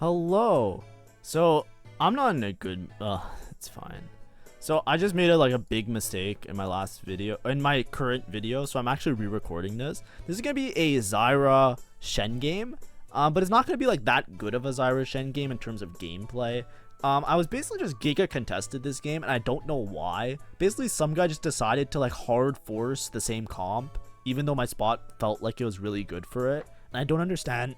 Hello. So I'm not in a good. It's fine. So I just made a big mistake in my last video, in my current video. So I'm actually re-recording this. This is gonna be a ZYRA SHEN game, but it's not gonna be like that good of a ZYRA SHEN game in terms of gameplay. I was basically just Giga contested this game, and I don't know why. Basically, some guy just decided to like hard force the same comp, even though my spot felt like it was really good for it, and I don't understand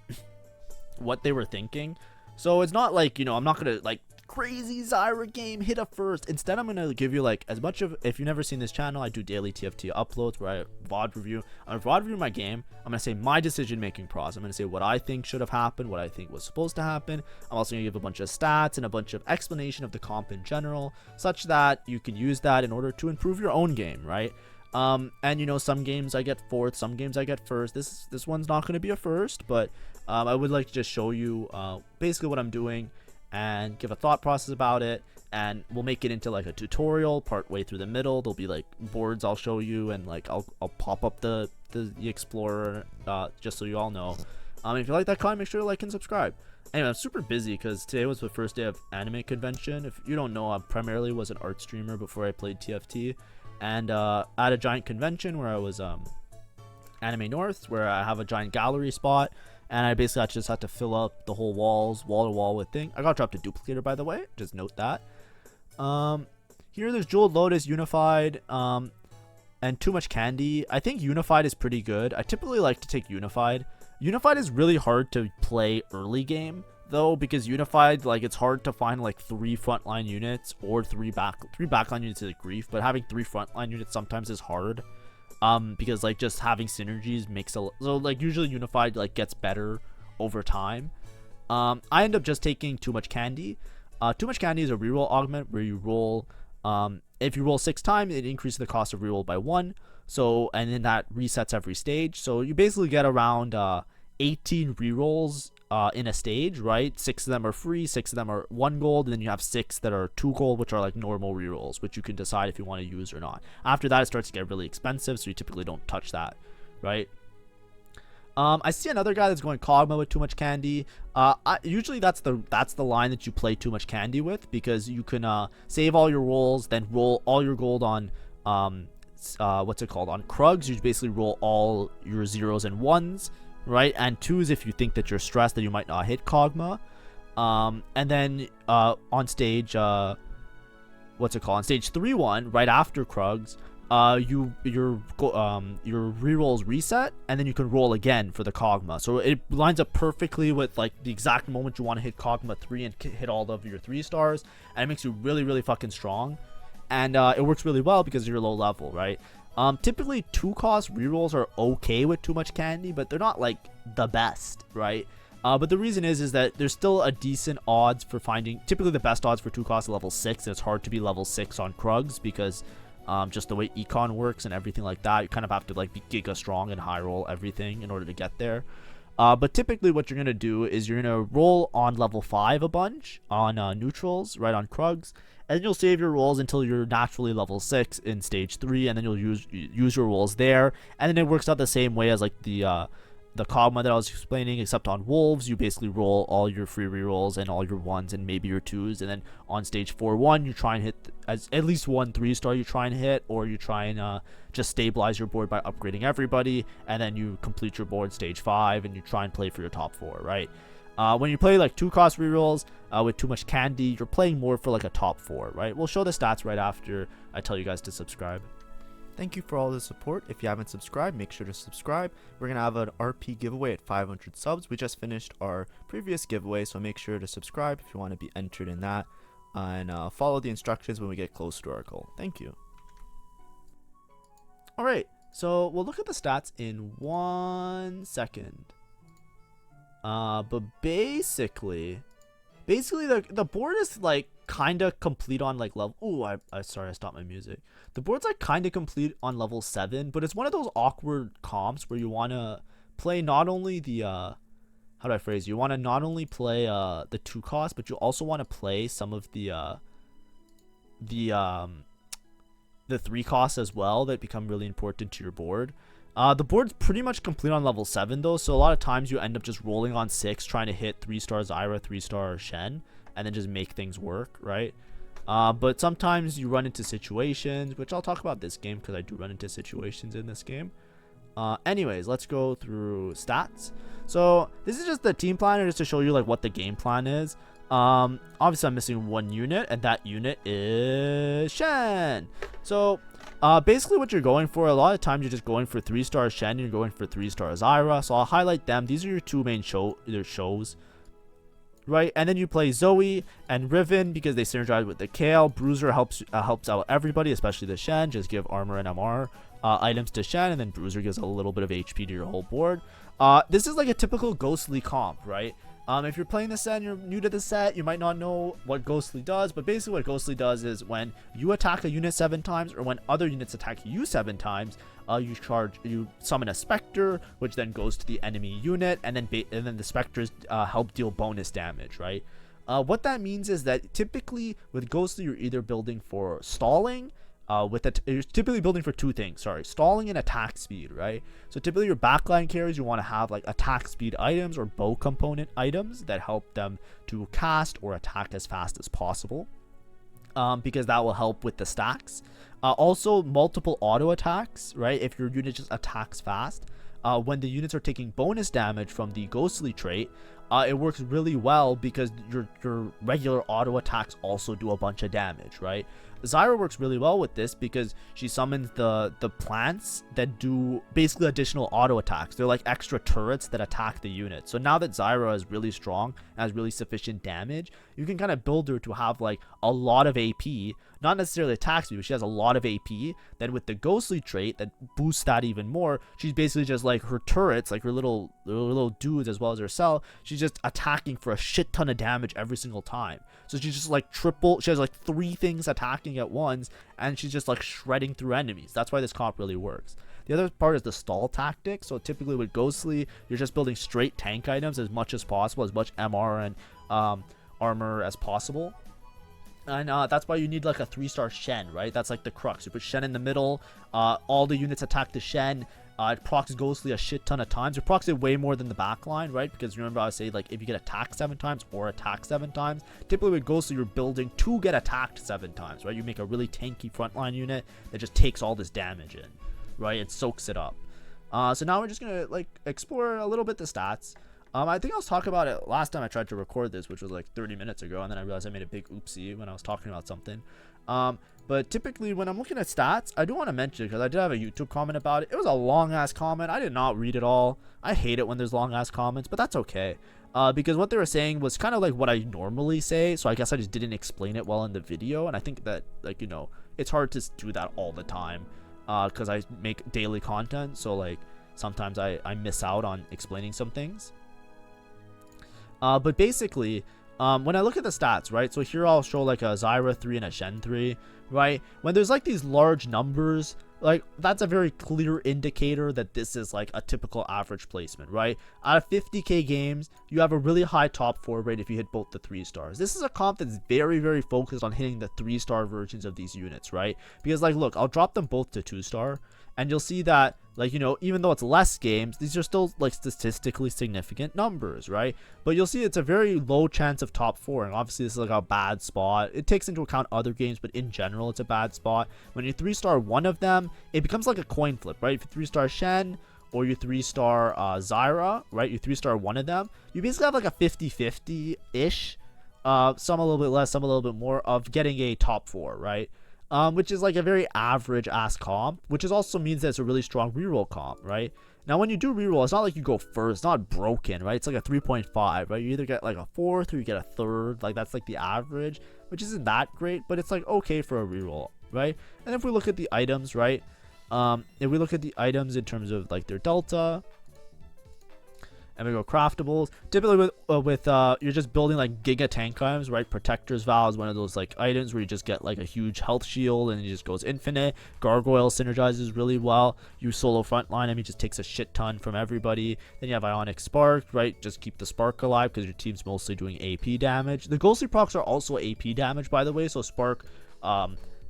what they were thinking. So it's not like, I'm not gonna like crazy ZYRA game hit a first. Instead, I'm gonna give you like as much of, if you've never seen this channel, I do daily TFT uploads where I VOD review. I'm gonna VOD review my game. I'm gonna say my decision making process. I'm gonna say what I think should have happened, what I think was supposed to happen. I'm also gonna give a bunch of stats and a bunch of explanation of the comp in general, such that you can use that in order to improve your own game, right? And some games I get fourth, some games I get first. This one's not going to be a first, but I would like to just show you basically what I'm doing and give a thought process about it, and we'll make it into like a tutorial part way through the middle. There'll be like boards I'll show you, and like I'll pop up the explorer just so you all know. If you like that content, make sure to like and subscribe. Anyway, I'm super busy because today was the first day of anime convention. If you don't know, I primarily was an art streamer before I played TFT. And at a giant convention where I was Anime North, where I have a giant gallery spot, and I basically just had to fill up the whole wall to wall with thing. I got dropped a duplicator, by the way, just note that. Here there's Jeweled Lotus, Unified, and Too Much Candy. I think Unified is pretty good. I typically like to take Unified. Unified is really hard to play early game though, because Unified, like, it's hard to find like 3 frontline units or 3 backline units is grief, but having 3 frontline units sometimes is hard, because like just having synergies makes so like usually Unified like gets better over time. I end up just taking Too Much Candy. Too Much Candy is a reroll augment where you roll, if you roll 6 times, it increases the cost of reroll by 1. So, and then that resets every stage. So you basically get around 18 rerolls in a stage, right? 6 of them are free, 6 of them are 1 gold, and then you have 6 that are 2 gold, which are like normal rerolls, which you can decide if you want to use or not. After that, it starts to get really expensive, so you typically don't touch that, right? I see another guy that's going Kog'Maw with Too Much Candy. Usually that's the line that you play Too Much Candy with, because you can save all your rolls, then roll all your gold on what's it called, on Krugs. You basically roll all your 0s and 1s, right, and 2s if you think that you're stressed that you might not hit Kog'Maw. And then on stage what's it called, on stage 3-1, right after Krugs, your rerolls reset, and then you can roll again for the Kog'Maw. So it lines up perfectly with like the exact moment you want to hit Kog'Maw 3 and hit all of your 3 stars, and it makes you really, really fucking strong. And it works really well because you're low level, right? Typically 2 cost rerolls are okay with Too Much Candy, but they're not like the best, right? But the reason is that there's still a decent odds for finding, typically the best odds for 2 cost level 6, and it's hard to be level 6 on Krugs because just the way econ works and everything like that, you kind of have to like be giga strong and high roll everything in order to get there. But typically what you're going to do is you're going to roll on level 5 a bunch on neutrals, right, on Krugs, and then you'll save your rolls until you're naturally level 6 in stage 3, and then you'll use your rolls there, and then it works out the same way as like the Kog'Maw that I was explaining, except on wolves you basically roll all your free rerolls and all your 1s and maybe your 2s, and then on stage 4-1 you try and hit at least 1 3-star you try and hit, or you try and just stabilize your board by upgrading everybody, and then you complete your board stage 5 and you try and play for your top 4, right? When you play like 2 cost rerolls with Too Much Candy, you're playing more for like a top 4, right? We'll show the stats right after I tell you guys to subscribe. Thank you for all the support. If you haven't subscribed, make sure to subscribe. We're going to have an RP giveaway at 500 subs. We just finished our previous giveaway, so make sure to subscribe if you want to be entered in that, and follow the instructions when we get close to our goal. Thank you. Alright, so we'll look at the stats in 1 second. But basically the board is like kind of complete on like level, sorry, I stopped my music. The board's like kind of complete on level 7, but it's one of those awkward comps where you want to play not only the how do I phrase, you want to not only play the 2 cost, but you also want to play some of the 3 costs as well that become really important to your board. The board's pretty much complete on level 7 though, so a lot of times you end up just rolling on 6, trying to hit 3-star ZYRA, 3-star SHEN, and then just make things work, right? But sometimes you run into situations, which I'll talk about this game because I do run into situations in this game. Anyways, let's go through stats. So this is just the team planner just to show you like what the game plan is. Obviously I'm missing one unit, and that unit is SHEN. So basically what you're going for, a lot of times you're just going for 3-star SHEN, you're going for 3-star ZYRA. So I'll highlight them. These are your two main shows, right? And then you play Zoe and Riven because they synergize with the Kale. Bruiser helps out everybody, especially the SHEN. Just give armor and MR items to SHEN, and then Bruiser gives a little bit of HP to your whole board. This is like a typical Ghostly comp, right? If you're playing the set and you're new to the set, you might not know what Ghostly does, but basically what Ghostly does is when you attack a unit 7 times, or when other units attack you 7 times, you summon a Spectre, which then goes to the enemy unit, and then the Spectres help deal bonus damage, right? What that means is that typically with Ghostly, you're either building for stalling, you're typically building for two things, stalling and attack speed, right? So typically your backline carries, you want to have like attack speed items or bow component items that help them to cast or attack as fast as possible, because that will help with the stacks. Also multiple auto attacks, right? If your unit just attacks fast, when the units are taking bonus damage from the Ghostly trait, it works really well because your regular auto attacks also do a bunch of damage, right? ZYRA works really well with this because she summons the plants that do basically additional auto attacks. They're like extra turrets that attack the unit. So now that ZYRA is really strong and has really sufficient damage, you can kind of build her to have like a lot of AP, not necessarily attack speed, but she has a lot of AP. Then with the Ghostly trait that boosts that even more, she's basically just like her turrets, like her little dudes as well as her cell, she's just attacking for a shit ton of damage every single time. So she's just like she has like 3 things attacking at once, and she's just like shredding through enemies. That's why this comp really works. The other part is the stall tactic. So typically with Ghostly, you're just building straight tank items as much as possible, as much MR and armor as possible. And that's why you need like a 3-star SHEN, right? That's like the crux. You put SHEN in the middle, all the units attack the SHEN. It procs Ghostly a shit ton of times. It procs it way more than the backline, right? Because remember I say like if you get attacked 7 times or attacked 7 times, typically with Ghostly you're building to get attacked 7 times, right? You make a really tanky frontline unit that just takes all this damage in, right? It soaks it up. So now we're just gonna like explore a little bit the stats. I think I was talking about it last time I tried to record this, which was like 30 minutes ago, and then I realized I made a big oopsie when I was talking about something. But typically when I'm looking at stats, I do want to mention, because I did have a YouTube comment about it. It was a long ass comment. I did not read it all. I hate it when there's long ass comments, but that's okay. Because what they were saying was kind of like what I normally say, so I guess I just didn't explain it well in the video, and I think that, like, you know, it's hard to do that all the time, because I make daily content, so like sometimes I miss out on explaining some things. But basically, when I look at the stats, right, so here I'll show like a ZYRA 3 and a SHEN 3, right? When there's like these large numbers, like that's a very clear indicator that this is like a typical average placement, right? Out of 50k games, you have a really high top 4 rate if you hit both the 3 stars. This is a comp that's very, very focused on hitting the 3-star versions of these units, right? Because like, look, I'll drop them both to 2-star, and you'll see that, like, you know, even though it's less games, these are still like statistically significant numbers, right? But you'll see it's a very low chance of top 4, and obviously this is like a bad spot. It takes into account other games, but in general it's a bad spot. When you 3-star one of them, it becomes like a coin flip, right? If you 3-star SHEN or you 3-star ZYRA, right, you 3-star one of them, you basically have like a 50-50 ish, some a little bit less, some a little bit more, of getting a top 4, right? Which is like a very average ass comp, which is also means that it's a really strong reroll comp, right? Now when you do reroll, it's not like you go first, it's not broken, right? It's like a 3.5, right? You either get like a 4th or you get a 3rd, like that's like the average, which isn't that great, but it's like okay for a reroll, right? And if we look at the items, right, if we look at the items in terms of like their delta, and we go craftables, typically with you're just building like giga tank items, right? Protector's Vow is one of those like items where you just get like a huge health shield and it just goes infinite. Gargoyle synergizes really well. You solo frontline, I mean, just takes a shit ton from everybody. Then you have Ionic Spark, right? Just keep the spark alive because your team's mostly doing AP damage. The Ghostly procs are also AP damage, by the way, so Spark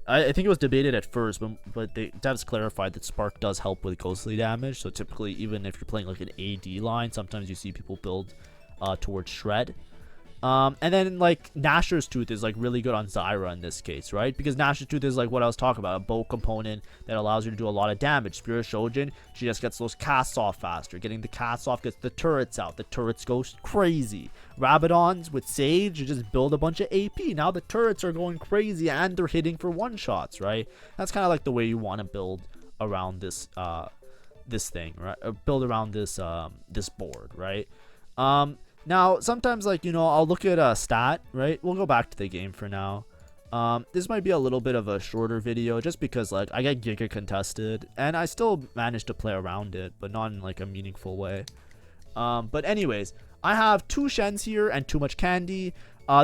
I think it was debated at first, but the devs clarified that Spark does help with ghostly damage. So typically, even if you're playing like an AD line, sometimes you see people build towards Shred. And then like Nasher's Tooth is like really good on ZYRA in this case, right? Because Nasher's Tooth is like what I was talking about, a bow component that allows you to do a lot of damage. Spirit Shojin, she just gets those casts off faster. Getting the casts off gets the turrets out. The turrets go crazy. Rabadons with Sage, you just build a bunch of AP. Now the turrets are going crazy and they're hitting for one shots, right? That's kind of like the way you want to build around this this thing, right? Or build around this this board, right? Now, sometimes, like, you know, I'll look at a stat, right? We'll go back to the game for now. This might be a little bit of a shorter video just because, like, I get Giga contested and I still manage to play around it, but not in, like, a meaningful way. But anyways, I have 2 Shens here and too much candy.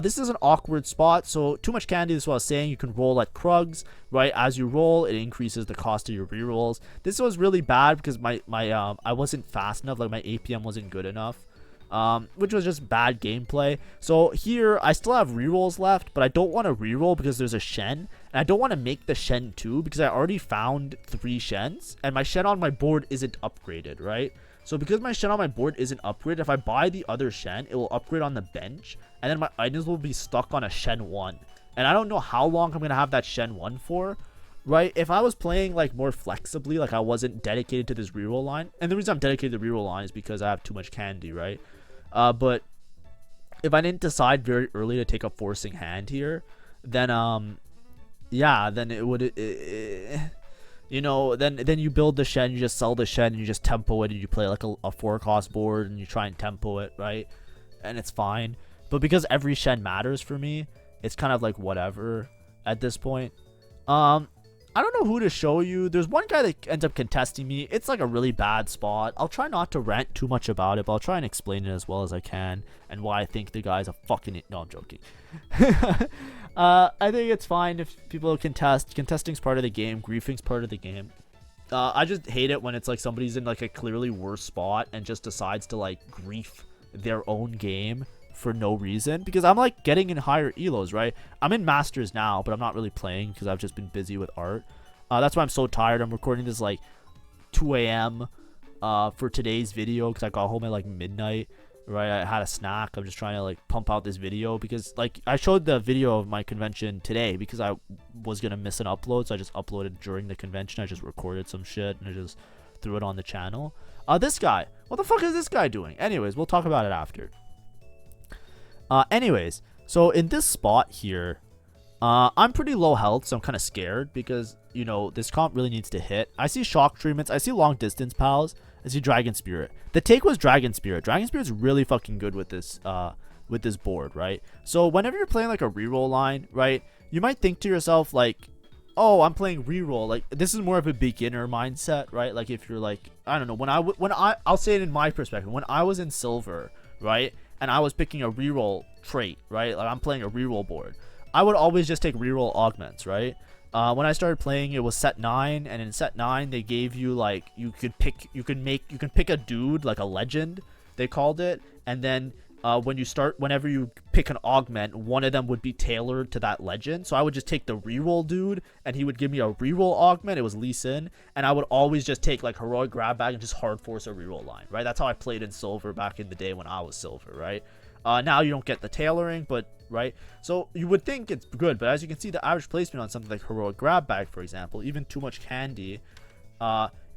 This is an awkward spot, so too much candy is what I was saying. You can roll at Krugs, right? As you roll, it increases the cost of your rerolls. This was really bad because I wasn't fast enough, like my APM wasn't good enough. Which was just bad gameplay. So here I still have rerolls left, but I don't want to reroll because there's a Shen, and I don't want to make the Shen 2 because I already found 3 Shens and my Shen on my board isn't upgraded, right? So because my Shen on my board isn't upgraded, if I buy the other Shen, it will upgrade on the bench, and then my items will be stuck on a Shen 1, and I don't know how long I'm gonna have that Shen 1 for. Right, if I was playing like more flexibly, like I wasn't dedicated to this reroll line, and the reason I'm dedicated to the reroll line is because I have too much candy, right? But if I didn't decide very early to take a forcing hand here, then yeah, then it would you know, then you build the Shen, you just sell the Shen, and you just tempo it, and you play like a 4-cost board, and you try and tempo it, right? And it's fine. But because every Shen matters for me, it's kind of like whatever at this point. I don't know who to show you. There's one guy that ends up contesting me. It's like a really bad spot. I'll try not to rant too much about it, but I'll try and explain it as well as I can and why I think the guy's a fucking... No, I'm joking. I think it's fine if people contest. Contesting's part of the game. Griefing's part of the game. I just hate it when it's like somebody's in like a clearly worse spot and just decides to like grief their own game for no reason, because I'm like getting in higher elos, right? I'm in masters now, but I'm not really playing because I've just been busy with art. That's why I'm so tired. I'm recording this like 2 a.m. For today's video because I got home at like midnight, right? I had a snack. I'm just trying to like pump out this video because like I showed the video of my convention today because I was gonna miss an upload, so I just uploaded during the convention. I just recorded some shit and I just threw it on the channel. This guy, what the fuck is this guy doing? Anyways, we'll talk about it after. Anyways, so in this spot here, I'm pretty low health, so I'm kind of scared because, you know, this comp really needs to hit. I see shock treatments, I see long distance pals, I see Dragon Spirit. The take was Dragon Spirit. Dragon Spirit's really fucking good with this board, right? So whenever you're playing like a reroll line, right, you might think to yourself like, oh, I'm playing reroll. Like, this is more of a beginner mindset, right? Like if you're like, I don't know, I'll say it in my perspective, when I was in silver, right, and I was picking a reroll trait, right? Like I'm playing a reroll board, I would always just take reroll augments, right? When I started playing, it was set 9, and in set 9 they gave you like you can pick a dude, like a legend they called it, and then whenever you pick an augment, one of them would be tailored to that legend. So I would just take the reroll dude and he would give me a reroll augment. It was Lee Sin, and I would always just take like heroic grab bag and just hard force a reroll line, right? That's how I played in silver back in the day when I was silver, right? Now you don't get the tailoring, but right, so you would think it's good, but as you can see, the average placement on something like heroic grab bag, for example, even too much candy,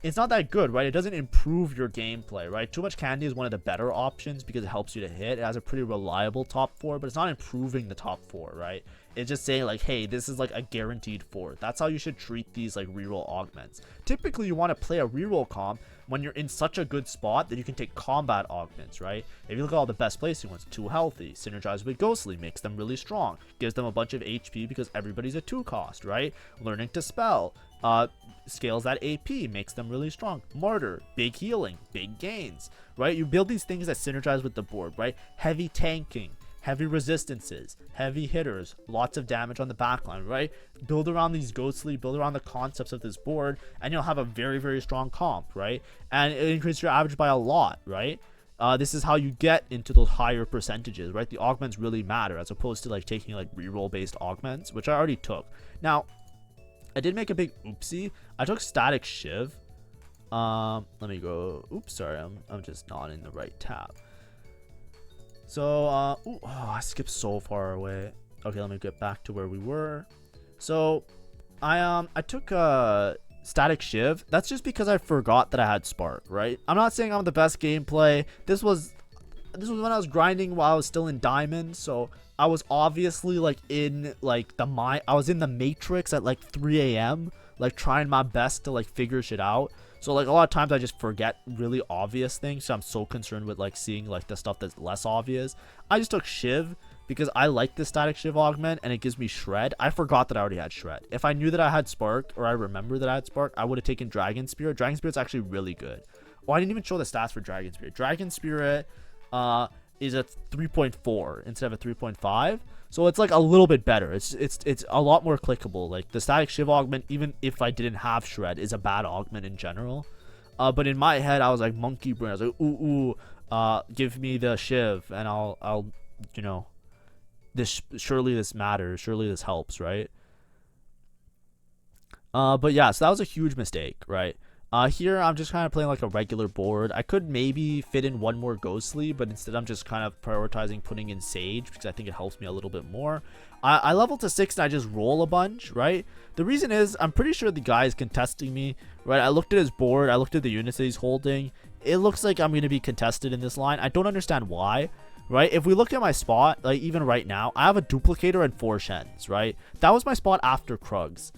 it's not that good, right? It doesn't improve your gameplay, right? Too much candy is one of the better options because it helps you to hit. It has a pretty reliable top 4, but it's not improving the top 4, right? It's just saying like, hey, this is like a guaranteed 4. That's how you should treat these like reroll augments. Typically, you want to play a reroll comp when you're in such a good spot that you can take combat augments, right? If you look at all the best placing ones, too healthy, synergize with ghostly, makes them really strong, gives them a bunch of HP because everybody's a 2 cost, right? Learning to spell, scales that AP, makes them really strong. Martyr, big healing, big gains, right? You build these things that synergize with the board, right? Heavy tanking, heavy resistances, heavy hitters, lots of damage on the backline, right? Build around these ghostly, build around the concepts of this board, and you'll have a very, very strong comp, right? And it increases your average by a lot, right? This is how you get into those higher percentages, right? The augments really matter as opposed to like taking like reroll based augments, which I already took. Now, I did make a big oopsie. I took static shiv. Let me go. Oops, sorry. I'm just not in the right tab. So, ooh, oh, I skipped so far away. Okay, let me get back to where we were. So, I took static shiv. That's just because I forgot that I had spark, right? I'm not saying I'm the best gameplay. This was when I was grinding while I was still in diamond, so I was obviously like in like I was in the matrix at like 3 a.m. like trying my best to like figure shit out. So like a lot of times I just forget really obvious things, so I'm so concerned with like seeing like the stuff that's less obvious. I just took shiv because I like the static shiv augment and it gives me shred. I forgot that I already had shred. If I knew that I had spark, or I remember that I had spark, I would have taken dragon spirit. Dragon spirit's actually really good. Oh, I didn't even show the stats for dragon spirit. Dragon spirit is a 3.4 instead of a 3.5, so it's like a little bit better. It's a lot more clickable. Like the static shiv augment, even if I didn't have shred, is a bad augment in general. But in my head I was like monkey brain. I was like, ooh, give me the shiv and I'll you know, surely this matters, surely this helps, right? But yeah, so that was a huge mistake, right? Here I'm just kind of playing like a regular board. I could maybe fit in one more ghostly, but instead I'm just kind of prioritizing putting in sage because I think it helps me a little bit more. I leveled to 6 and I just roll a bunch, right? The reason is I'm pretty sure the guy is contesting me, right? I looked at his board, I looked at the units that he's holding. It looks like I'm going to be contested in this line. I don't understand why, right? If we look at my spot, like even right now, I have a duplicator and 4 shens, right? That was my spot after Krugs.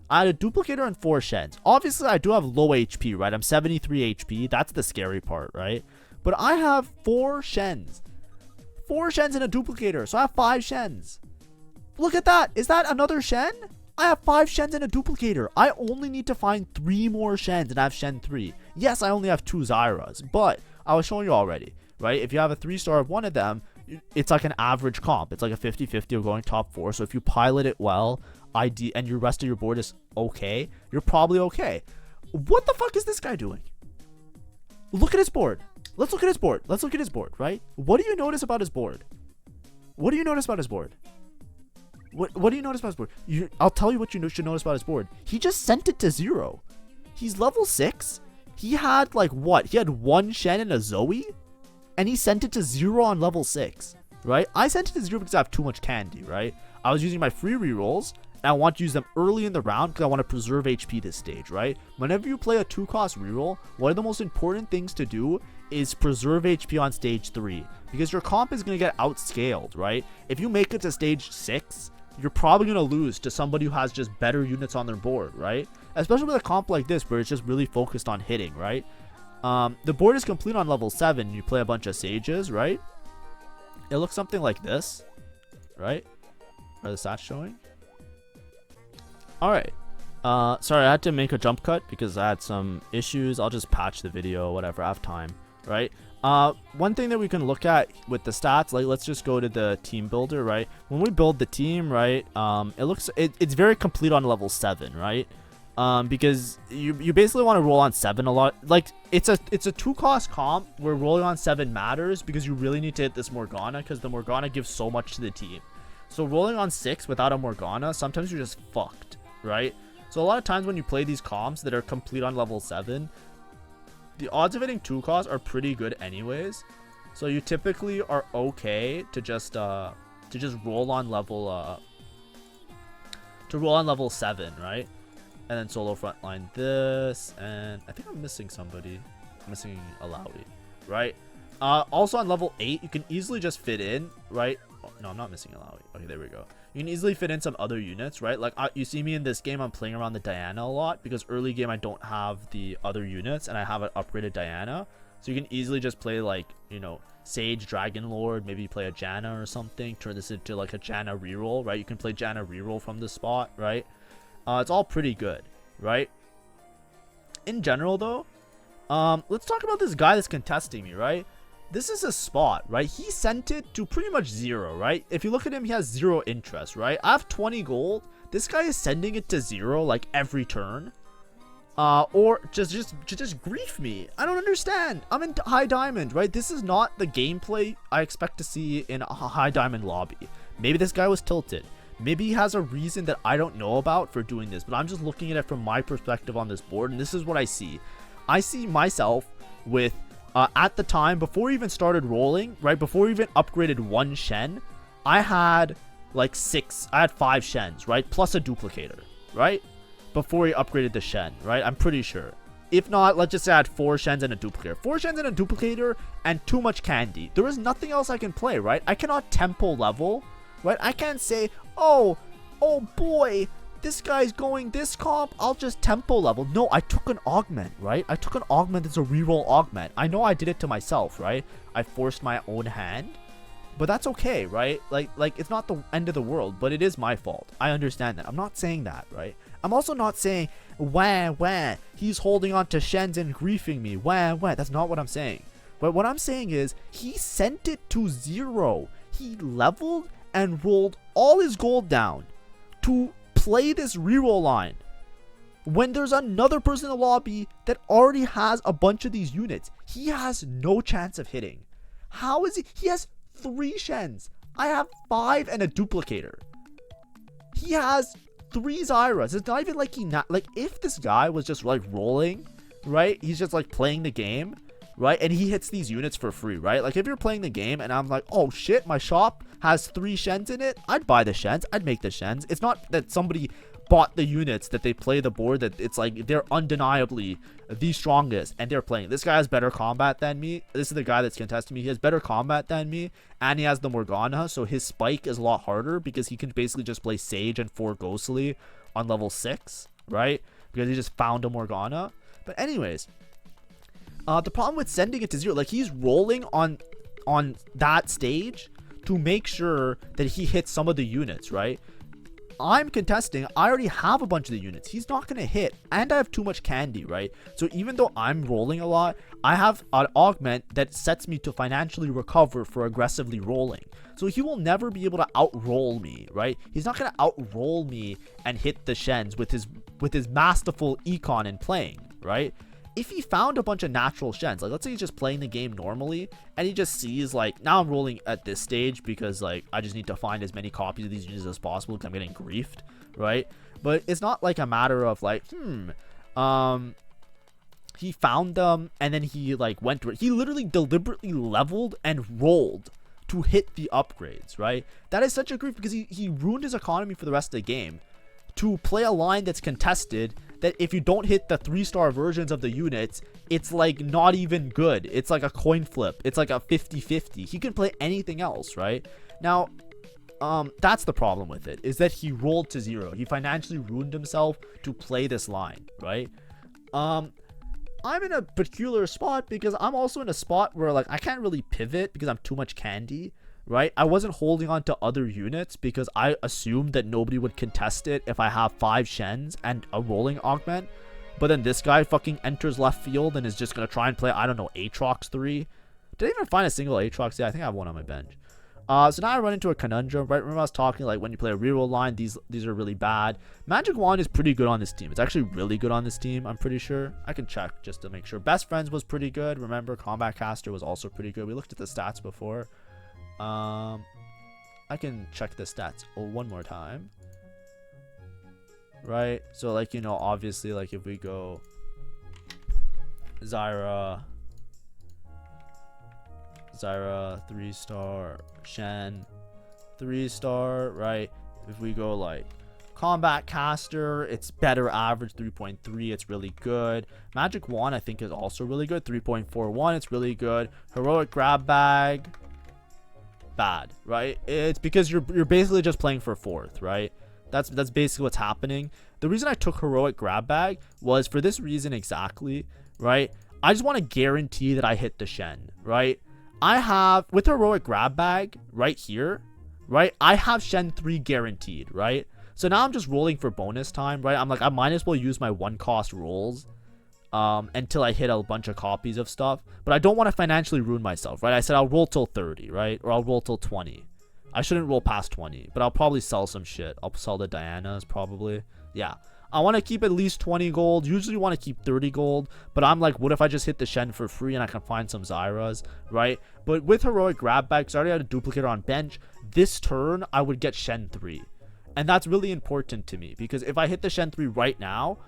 I had a duplicator and 4 shens. Obviously, I do have low HP, right? I'm 73 HP. That's the scary part, right? But I have 4 shens. 4 shens and a duplicator. So I have 5 shens. Look at that. Is that another shen? I have 5 shens and a duplicator. I only need to find 3 more shens and I have shen 3. Yes, I only have 2 ZYRAs. But I was showing you already, right? If you have a 3-star of one of them, it's like an average comp. It's like a 50-50 of going top 4. So if you pilot it well, and your rest of your board is okay, you're probably okay. What the fuck is this guy doing? Look at his board. Let's look at his board. Let's look at his board, right? What do you notice about his board? What do you notice about his board? What do you notice about his board? I'll tell you what you should notice about his board. He just sent it to 0. He's level 6. He had like what? He had 1 Shen and a Zoe, and he sent it to 0 on level 6, right? I sent it to 0 because I have too much candy, right? I was using my free rerolls, and I want to use them early in the round because I want to preserve HP this stage, right? Whenever you play a 2-cost reroll, one of the most important things to do is preserve HP on stage 3, because your comp is going to get outscaled, right? If you make it to stage 6, you're probably going to lose to somebody who has just better units on their board, right? Especially with a comp like this where it's just really focused on hitting, right? The board is complete on level 7. You play a bunch of sages, right? It looks something like this, right? Are the stats showing? Alright. Sorry, I had to make a jump cut because I had some issues. I'll just patch the video, whatever, I have time, right? One thing that we can look at with the stats, like let's just go to the team builder, right? When we build the team, right, it's very complete on level 7, right? Because you basically want to roll on 7 a lot. Like it's a 2-cost comp where rolling on 7 matters because you really need to hit this Morgana because the Morgana gives so much to the team. So rolling on 6 without a Morgana, sometimes you're just fucked, right? So a lot of times when you play these comps that are complete on level 7, the odds of hitting 2-cost are pretty good anyways. So you typically are okay to just roll on level 7, right? And then solo frontline this, and I think I'm missing somebody. I'm missing Alawi, right? Also on level 8, you can easily just fit in, right? Oh, no, I'm not missing Alawi. Okay, there we go. You can easily fit in some other units, right? Like you see me in this game, I'm playing around the Diana a lot because early game I don't have the other units and I have an upgraded Diana. So you can easily just play like, you know, Sage, Dragon Lord, maybe play a Janna or something, turn this into like a Janna reroll, right? You can play Janna reroll from this spot, right? It's all pretty good, right? In general though, let's talk about this guy that's contesting me, right? This is a spot, right? He sent it to pretty much 0, right? If you look at him, he has 0 interest, right? I have 20 gold. This guy is sending it to 0 like every turn. Or just grief me. I don't understand. I'm in high diamond, right? This is not the gameplay I expect to see in a high diamond lobby. Maybe this guy was tilted. Maybe he has a reason that I don't know about for doing this, but I'm just looking at it from my perspective on this board, and this is what I see. I see myself with, at the time, before he even started rolling, right, before he even upgraded one Shen, I had like 5 Shens, right, plus a duplicator, right, before he upgraded the Shen, right, I'm pretty sure. If not, let's just say I had 4 Shens and a duplicator. 4 Shens and a duplicator and too much candy. There is nothing else I can play, right? I cannot tempo level, right? I can't say, oh boy, this guy's going this comp, I'll just tempo level. No, I took an augment, right? I took an augment that's a reroll augment. I know I did it to myself, right? I forced my own hand, but that's okay, right? Like it's not the end of the world, but it is my fault. I understand that. I'm not saying that, right? I'm also not saying, wah, he's holding on to Shens and griefing me, wah. That's not what I'm saying. But what I'm saying is, he sent it to 0. He leveled and rolled all his gold down to play this reroll line when there's another person in the lobby that already has a bunch of these units. He has no chance of hitting. How is he has 3 Shens. I have 5 and a duplicator. He has 3 ZYRAs. It's not even like if this guy was just like rolling, right, he's just like playing the game, right, and he hits these units for free, right? Like if you're playing the game and I'm like, oh shit, my shop has 3 Shens in it, I'd buy the Shens, I'd make the Shens. It's not that somebody bought the units, that they play the board, that it's like they're undeniably the strongest and they're playing. This guy has better combat than me. This is the guy that's contesting me. He has better combat than me, and he has the Morgana, so his spike is a lot harder because he can basically just play Sage and 4 Ghostly on level 6, right? Because he just found a Morgana. But anyways, the problem with sending it to 0, like he's rolling on that stage to make sure that he hits some of the units, right? I'm contesting, I already have a bunch of the units. He's not going to hit, and I have too much candy, right? So even though I'm rolling a lot, I have an augment that sets me to financially recover for aggressively rolling. So he will never be able to outroll me, right? He's not going to outroll me and hit the Shens with his masterful econ in playing, right? If he found a bunch of natural Shens, like let's say he's just playing the game normally and he just sees like, now I'm rolling at this stage because like I just need to find as many copies of these units as possible because I'm getting griefed, right? But it's not like a matter of like, he found them and then he like went to it. He literally deliberately leveled and rolled to hit the upgrades, right? That is such a grief because he ruined his economy for the rest of the game to play a line that's contested, that if you don't hit the 3-star versions of the units, it's like not even good. It's like a coin flip. It's like a 50-50. He can play anything else, right? Now, that's the problem with it, is that he rolled to 0. He financially ruined himself to play this line, right? I'm in a peculiar spot because I'm also in a spot where like I can't really pivot because I'm too much candy, right? I wasn't holding on to other units because I assumed that nobody would contest it if I have 5 Shens and a rolling augment. But then this guy fucking enters left field and is just going to try and play, I don't know, Aatrox 3. Did I even find a single Aatrox? Yeah, I think I have one on my bench. So now I run into a conundrum, right? Remember I was talking like when you play a reroll line, these are really bad. Magic Wand is pretty good on this team. It's actually really good on this team, I'm pretty sure. I can check just to make sure. Best Friends was pretty good. Remember, Combat Caster was also pretty good. We looked at the stats before. I can check the stats one more time, right? So like, you know, obviously like if we go ZYRA 3-star, Shen 3-star, right? If we go like Combat Caster, it's better average 3.3, it's really good. Magic Wand I think is also really good, 3.41, it's really good. Heroic Grab Bag, bad, right? It's because you're basically just playing for 4th, right? That's basically what's happening. The reason I took Heroic Grab Bag was for this reason exactly, right? I just want to guarantee that I hit the Shen, right? I have, with Heroic Grab Bag right here, right, I have Shen 3 guaranteed, right? So now I'm just rolling for bonus time, right? I'm like, I might as well use my 1-cost rolls until I hit a bunch of copies of stuff. But I don't want to financially ruin myself, right? I said I'll roll till 30, right? Or I'll roll till 20. I shouldn't roll past 20, but I'll probably sell some shit. I'll sell the Dianas probably. Yeah. I want to keep at least 20 gold. Usually want to keep 30 gold. But I'm like, what if I just hit the Shen for free and I can find some ZYRAs, right? But with Heroic Grab Bag, because I already had a duplicator on bench, this turn I would get Shen 3. And that's really important to me, because if I hit the Shen 3 right now,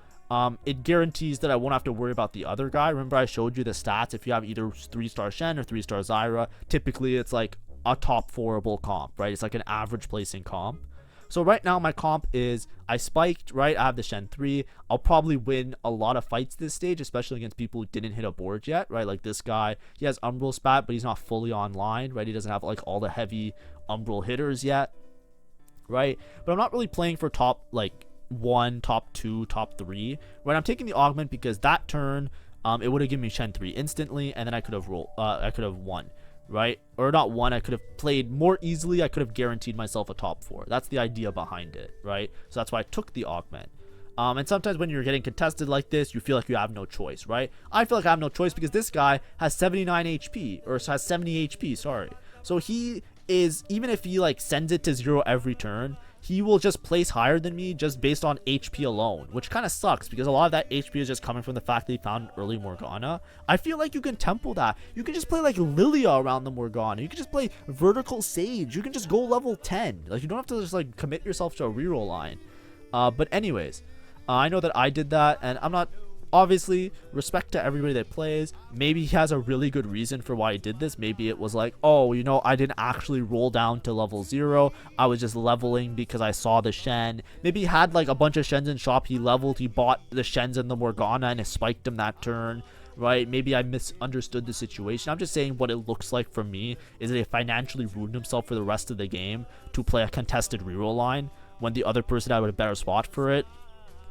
it guarantees that I won't have to worry about the other guy. Remember, I showed you the stats. If you have either 3-star Shen or 3-star ZYRA, typically it's like a top 4able comp, right? It's like an average placing comp. So right now my comp is, I spiked, right? I have the Shen 3. I'll probably win a lot of fights this stage, especially against people who didn't hit a board yet, right? Like this guy, he has Umbral Spat, but he's not fully online, right? He doesn't have like all the heavy Umbral hitters yet, right? But I'm not really playing for top like 1, top 2, top 3, right? I'm taking the augment because that turn, it would have given me Shen 3 instantly, and then I could have won, right? Or not won, I could have played more easily. I could have guaranteed myself a top 4. That's the idea behind it, right? So that's why I took the augment. And sometimes when you're getting contested like this, you feel like you have no choice, right? I feel like I have no choice because this guy has 79 HP, or has 70 HP, sorry. So he is, even if he like sends it to 0 every turn, he will just place higher than me just based on HP alone, which kind of sucks because a lot of that HP is just coming from the fact that he found an early Morgana. I feel like you can tempo that. You can just play like Lilia around the Morgana. You can just play Vertical Sage. You can just go level 10. Like, you don't have to just like commit yourself to a reroll line. But anyways, I know that I did that, and I'm not, obviously, respect to everybody that plays. Maybe he has a really good reason for why he did this. Maybe it was like, oh, you know, I didn't actually roll down to level 0. I was just leveling because I saw the Shen. Maybe he had like a bunch of Shens in shop. He leveled, he bought the Shens and the Morgana, and it spiked him that turn, right? Maybe I misunderstood the situation. I'm just saying what it looks like for me is that he financially ruined himself for the rest of the game to play a contested reroll line when the other person had a better spot for it,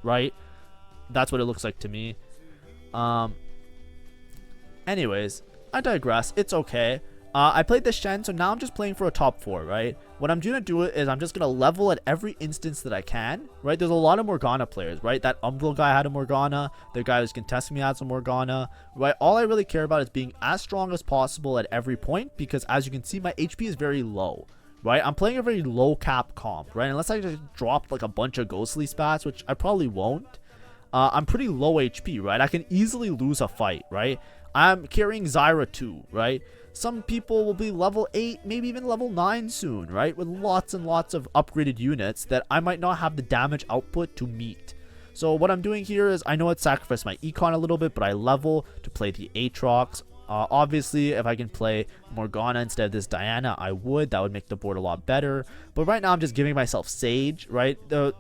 right? That's what it looks like to me. Anyways, I digress. It's okay. I played the Shen, so now I'm just playing for a top 4, right? What I'm gonna do is I'm just gonna level at every instance that I can, right? There's a lot of Morgana players, right? That Umbral guy had a Morgana. The guy who's contesting me has a Morgana, right? All I really care about is being as strong as possible at every point, because as you can see, my HP is very low, right? I'm playing a very low cap comp, right? Unless I just drop like a bunch of ghostly spats, which I probably won't. I'm pretty low HP, right? I can easily lose a fight, right? I'm carrying ZYRA 2, right? Some people will be level 8, maybe even level 9 soon, right? With lots and lots of upgraded units that I might not have the damage output to meet. So what I'm doing here is, I know it sacrificed my econ a little bit, but I level to play the Aatrox. Obviously, if I can play Morgana instead of this Diana, I would. That would make the board a lot better. But right now, I'm just giving myself Sage, right? The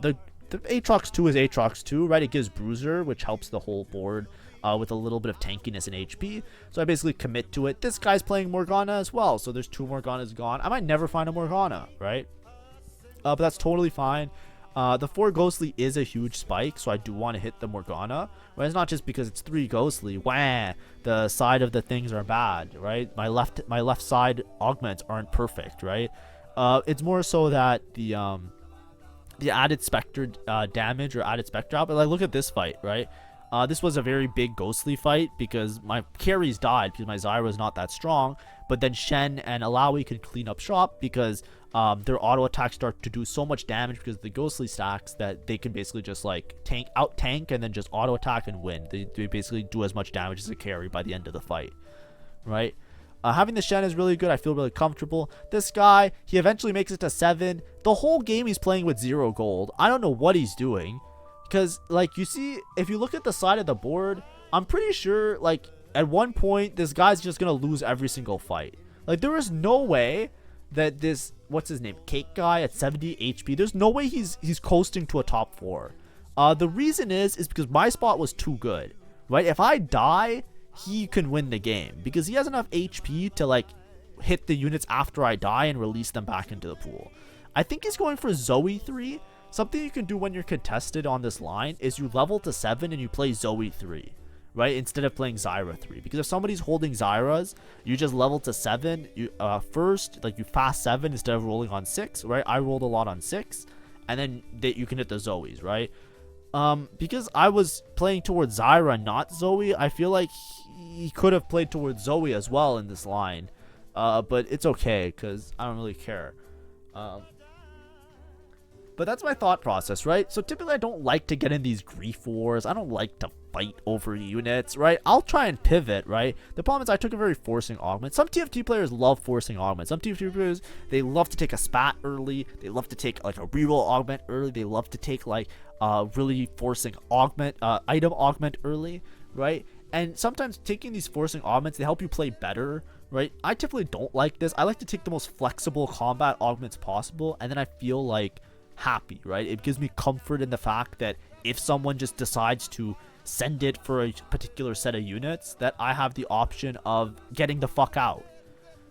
Aatrox 2 is Aatrox 2, right? It gives Bruiser, which helps the whole board with a little bit of tankiness and HP. So I basically commit to it. This guy's playing Morgana as well, so there's 2 Morganas gone. I might never find a Morgana, right? But that's totally fine. The 4 Ghostly is a huge spike, so I do want to hit the Morgana. Right? It's not just because it's 3 Ghostly. Wah! The side of the things are bad, right? My left side augments aren't perfect, right? It's more so that the added Spectre damage or added Spectre out. But like, look at this fight, right? This was a very big Ghostly fight because my carries died because my ZYRA is not that strong. But then Shen and Alawi can clean up shop because their auto attacks start to do so much damage because of the Ghostly stacks that they can basically just like out tank and then just auto attack and win. They basically do as much damage as a carry by the end of the fight, right? Having the Shen is really good. I feel really comfortable. This guy, he eventually makes it to 7. The whole game he's playing with 0 gold. I don't know what he's doing. Because, like, you see, if you look at the side of the board, I'm pretty sure, like, at one point, this guy's just going to lose every single fight. Like, there is no way that this, what's his name, Cake guy at 70 HP, there's no way he's coasting to a top 4. The reason is because my spot was too good, right? If I die, he can win the game because he has enough HP to, like, hit the units after I die and release them back into the pool. I think he's going for Zoe 3. Something you can do when you're contested on this line is you level to 7 and you play Zoe 3, right? Instead of playing ZYRA 3. Because if somebody's holding ZYRAs, you just level to 7. You first, like, you fast 7 instead of rolling on 6, right? I rolled a lot on 6. And then you can hit the Zoes, right? Because I was playing towards ZYRA, not Zoe, I feel like he could have played towards Zoe as well in this line. But it's okay, because I don't really care. But that's my thought process, right? So typically I don't like to get in these grief wars. I don't like to fight over units, right? I'll try and pivot, right? The problem is I took a very forcing augment. Some TFT players love forcing augments. Some TFT players, they love to take a spat early. They love to take like a reroll augment early. They love to take like really forcing augment, item augment early, right? And sometimes taking these forcing augments, they help you play better, right? I typically don't like this. I like to take the most flexible combat augments possible, and then I feel like happy, right? It gives me comfort in the fact that if someone just decides to send it for a particular set of units, that I have the option of getting the fuck out.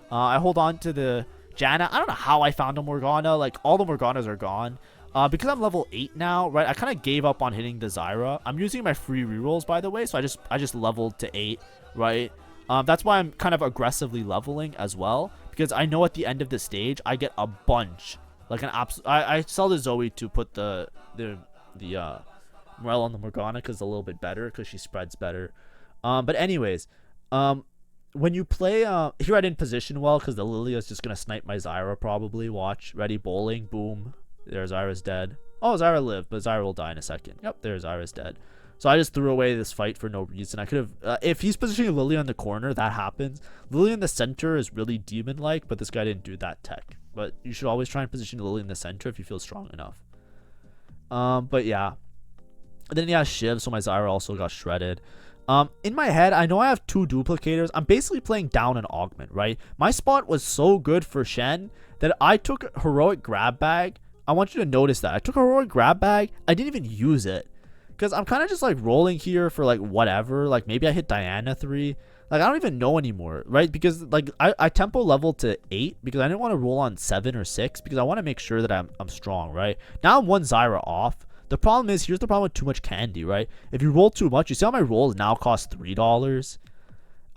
I hold on to the Janna. I don't know how I found a Morgana. Like, all the Morganas are gone. Because I'm level 8 now, right? I kind of gave up on hitting the ZYRA. I'm using my free rerolls, by the way, so I just leveled to 8, right? That's why I'm kind of aggressively leveling as well, because I know at the end of the stage I get a bunch. Like an absolute, I sell the Zoe to put the Morel on the Morgana because it's a little bit better because she spreads better. But anyways, when you play, here I didn't position well because the Lilia is just gonna snipe my ZYRA probably. Watch, ready, bowling, boom. There, ZYRA's dead. Oh, ZYRA lived, but ZYRA will die in a second. Yep, there, ZYRA's dead. So I just threw away this fight for no reason. I could have, if he's positioning Lilia in the corner, that happens. Lilia in the center is really demon-like, but this guy didn't do that tech. But you should always try and position Lilia in the center if you feel strong enough. But yeah. And then he has Shiv, so my ZYRA also got shredded. In my head, I know I have 2 duplicators. I'm basically playing down an augment, right? My spot was so good for Shen that I took Heroic Grab Bag. I want you to notice that. I took a Heroic Grab Bag. I didn't even use it. Because I'm kind of just like rolling here for like whatever. Like maybe I hit Diana 3. Like I don't even know anymore, right? Because like I tempo leveled to 8 because I didn't want to roll on 7 or 6 because I want to make sure that I'm strong, right? Now I'm 1 ZYRA off. The problem is, here's the problem with too much candy, right? If you roll too much, you see how my rolls now cost $3?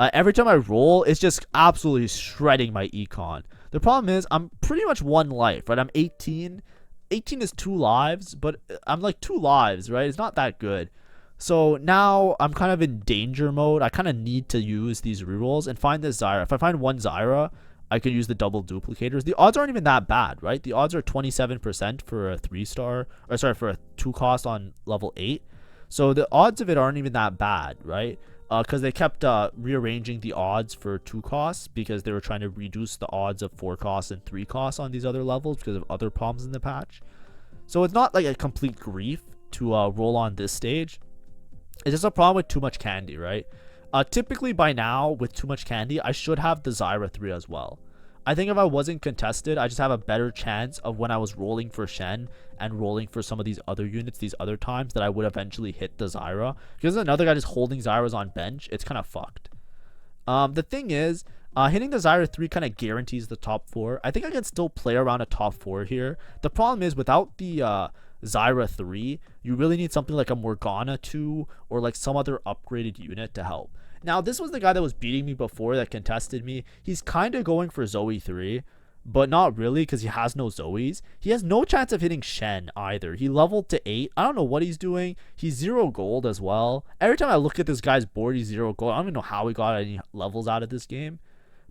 Every time I roll, it's just absolutely shredding my econ. The problem is, I'm pretty much 1 life, right? I'm 18. 18 is 2 lives, but I'm like 2 lives, right? It's not that good. So now I'm kind of in danger mode. I kind of need to use these rerolls and find this ZYRA. If I find 1 ZYRA, I could use the double duplicators. The odds aren't even that bad, right? The odds are 27% for a 3-star, or sorry, for a 2 cost on level 8. So the odds of it aren't even that bad, right? Because they kept rearranging the odds for 2 costs because they were trying to reduce the odds of 4 costs and 3 costs on these other levels because of other problems in the patch. So it's not like a complete grief to roll on this stage. It's just a problem with too much candy, right? Typically by now, with too much candy, I should have the ZYRA 3 as well. I think if I wasn't contested, I just have a better chance of when I was rolling for Shen and rolling for some of these other units these other times that I would eventually hit the ZYRA. Because there's another guy just holding ZYRAs on bench. It's kind of fucked. The thing is, hitting the ZYRA 3 kind of guarantees the top 4. I think I can still play around a top 4 here. The problem is, without the ZYRA 3, you really need something like a Morgana 2 or like some other upgraded unit to help. Now, this was the guy that was beating me before that contested me. He's kind of going for Zoe 3, but not really because he has no Zoes. He has no chance of hitting Shen either. He leveled to 8. I don't know what he's doing. He's 0 gold as well. Every time I look at this guy's board, he's 0 gold. I don't even know how he got any levels out of this game.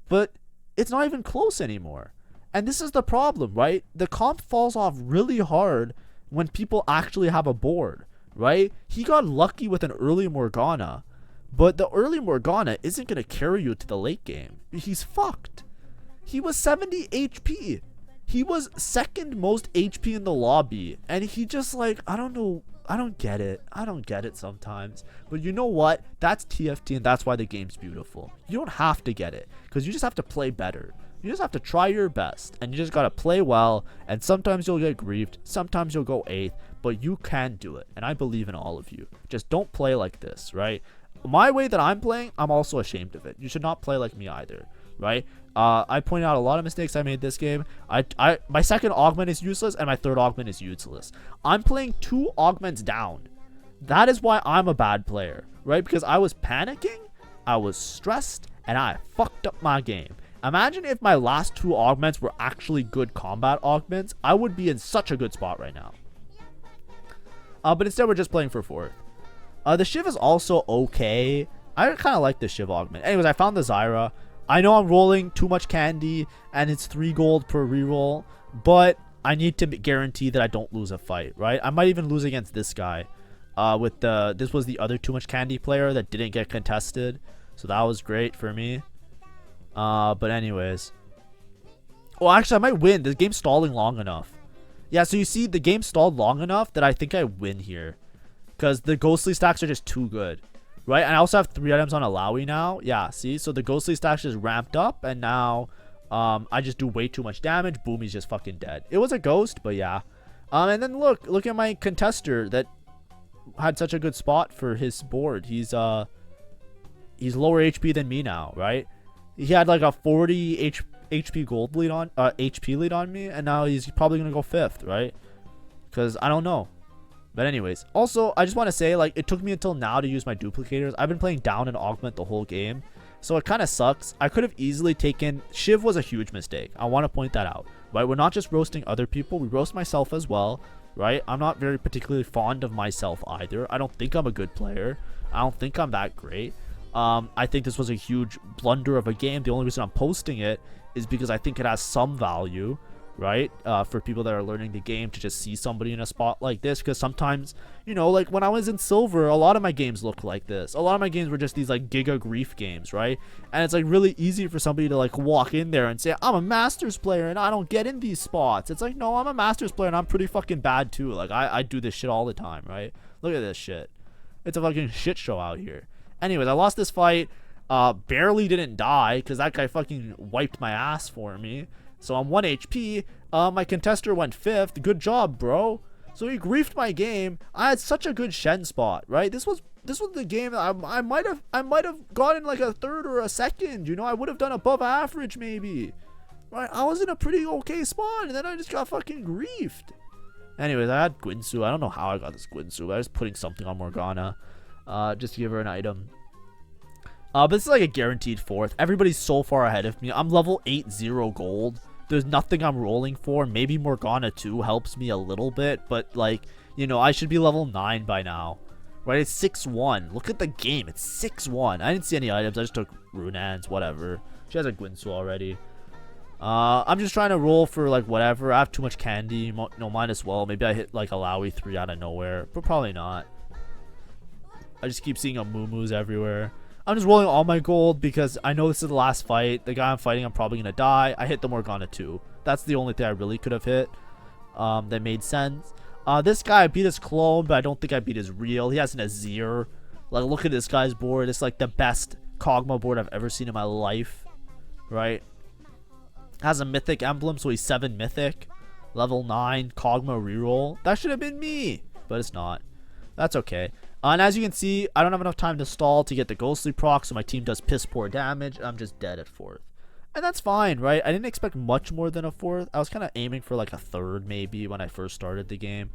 But it's not even close anymore. And this is the problem, right? The comp falls off really hard when people actually have a board, right? He got lucky with an early Morgana. But the early Morgana isn't going to carry you to the late game. He's fucked. He was 70 HP. He was 2nd most HP in the lobby. And he just like, I don't know. I don't get it. I don't get it sometimes. But you know what? That's TFT and that's why the game's beautiful. You don't have to get it. Because you just have to play better. You just have to try your best. And you just got to play well. And sometimes you'll get griefed. Sometimes you'll go 8th. But you can do it. And I believe in all of you. Just don't play like this, right? My way that I'm playing, I'm also ashamed of it. You should not play like me either, right? I pointed out a lot of mistakes I made this game. My 2nd augment is useless and my 3rd augment is useless. I'm playing 2 augments down. That is why I'm a bad player, right? Because I was panicking, I was stressed, and I fucked up my game. Imagine if my last 2 augments were actually good combat augments. I would be in such a good spot right now. But instead, we're just playing for 4th. The Shiv is also okay. I kind of like the Shiv augment. Anyways, I found the ZYRA. I know I'm rolling too much candy and it's 3 gold per reroll, but I need to guarantee that I don't lose a fight, right? I might even lose against this guy. This was the other too much candy player that didn't get contested, so that was great for me. But anyways, well, actually, I might win. The game's stalling long enough. Yeah, so you see, the game stalled long enough that I think I win here, because the ghostly stacks are just too good, right? And I also have 3 items on Alawi now. Yeah, see, so the ghostly stacks just ramped up, and now I just do way too much damage. Boom, he's just fucking dead. It was a ghost, but yeah. And then look at my contester that had such a good spot for his board. He's lower HP than me now, right? He had like a 40 HP gold lead on HP lead on me, and now he's probably gonna go 5th, right? Because I don't know. But anyways, also I just want to say, like, it took me until now to use my duplicators. I've been playing down and augment the whole game, so it kind of sucks. I could have easily taken Shiv. Was a huge mistake. I want to point that out, right? We're not just roasting other people, we roast myself as well, right? I'm not very particularly fond of myself either. I don't think I'm a good player. I don't think I'm that great. I think this was a huge blunder of a game. The only reason I'm posting it is because I think it has some value, right? For people that are learning the game, to just see somebody in a spot like this. Because sometimes, you know, like when I was in silver, a lot of my games looked like this. A lot of my games were just these like giga grief games, right? And it's like really easy for somebody to like walk in there and say, I'm a masters player and I don't get in these spots. It's like, no, I'm a masters player and I'm pretty fucking bad too. Like I do this shit all the time, right? Look at this shit. It's a fucking shit show out here. Anyways, I lost this fight. Barely didn't die because that guy fucking wiped my ass for me. So I'm 1 HP. My contester went 5th. Good job, bro. So he griefed my game. I had such a good Shen spot, right? This was the game that I might have gotten like a 3rd or a 2nd. You know, I would have done above average maybe. Right? I was in a pretty okay spot, and then I just got fucking griefed. Anyways, I had Gwynsu. I don't know how I got this Gwynsu. I was putting something on Morgana. Just to give her an item. But this is like a guaranteed 4th. Everybody's so far ahead of me. I'm level 80 gold. There's nothing I'm rolling for. Maybe Morgana 2 helps me a little bit, but like, you know, I should be level 9 by now. Right? It's 6-1. Look at the game. It's 6-1. I didn't see any items. I just took Runans, whatever. She has a Gwynsu already. I'm just trying to roll for like whatever. I have too much candy. No, mine as well. Maybe I hit like Alawi 3 out of nowhere, but probably not. I just keep seeing Amumu's everywhere. I'm just rolling all my gold because I know this is the last fight. The guy I'm fighting, I'm probably going to die. I hit the Morgana 2. That's the only thing I really could have hit that made sense. This guy, I beat his clone, but I don't think I beat his real. He has an Azir. Like, look at this guy's board. It's like the best Kog'Maw board I've ever seen in my life. Right? Has a mythic emblem, so he's 7 mythic. Level 9 Kog'Maw reroll. That should have been me, but it's not. That's okay. And as you can see, I don't have enough time to stall to get the ghostly proc, so my team does piss poor damage. I'm just dead at 4th. And that's fine, right? I didn't expect much more than a 4th. I was kind of aiming for like a 3rd maybe when I first started the game.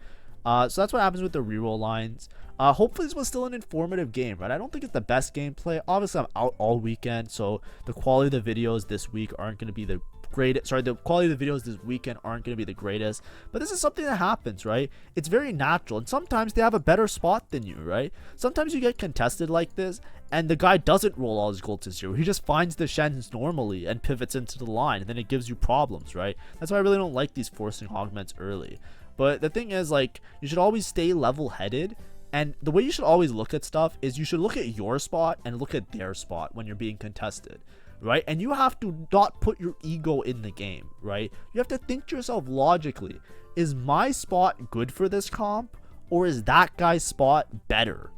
So that's what happens with the reroll lines. Hopefully this was still an informative game, right? I don't think it's the best gameplay. Obviously, I'm out all weekend, so the quality of the videos this week aren't going to be the greatest. Sorry, the quality of the videos this weekend aren't going to be the greatest. But this is something that happens, right? It's very natural, and sometimes they have a better spot than you, right? Sometimes you get contested like this, and the guy doesn't roll all his gold to 0. He just finds the Shens normally and pivots into the line, and then it gives you problems, right? That's why I really don't like these forcing augments early. But the thing is, like, you should always stay level-headed. And the way you should always look at stuff is you should look at your spot and look at their spot when you're being contested, right? And you have to not put your ego in the game, right? You have to think to yourself logically, is my spot good for this comp, or is that guy's spot better?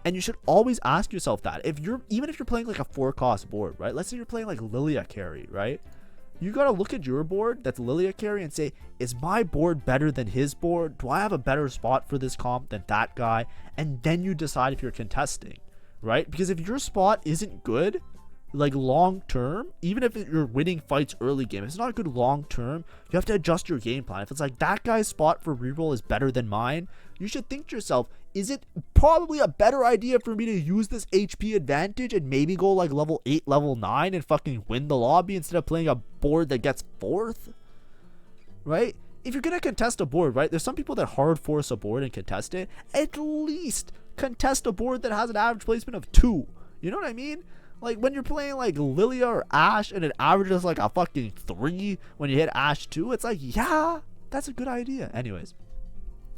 And you should always ask yourself that. Even if you're playing like a 4-cost board, right? Let's say you're playing like Lilia carry, right? You gotta look at your board that's Lilia carry and say, is my board better than his board? Do I have a better spot for this comp than that guy? And then you decide if you're contesting, right? Because if your spot isn't good, like long term, even if you're winning fights early game, if it's not good long term, you have to adjust your game plan. If it's like that guy's spot for reroll is better than mine, you should think to yourself, is it probably a better idea for me to use this HP advantage and maybe go like level 8, level 9 and fucking win the lobby instead of playing a board that gets 4th? Right? If you're gonna contest a board, right? There's some people that hard force a board and contest it. At least contest a board that has an average placement of 2. You know what I mean? Like when you're playing like Lilia or Ashe and it averages like a fucking 3 when you hit Ashe 2, it's like, yeah, That's a good idea. Anyways,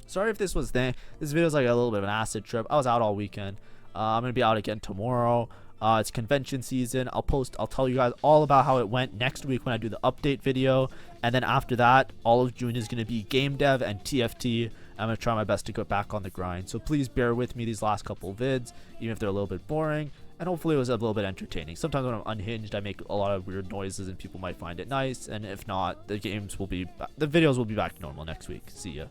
sorry if this video's like a little bit of an acid trip. I was out all weekend. I'm gonna be out again tomorrow. It's convention season. I'll tell you guys all about how it went next week when I do the update video. And then after that, all of June is going to be game dev and TFT. I'm going to try my best to get back on the grind. So please bear with me these last couple of vids, even if they're a little bit boring. And hopefully it was a little bit entertaining. Sometimes when I'm unhinged, I make a lot of weird noises and people might find it nice. And if not, the videos will be back to normal next week. See ya.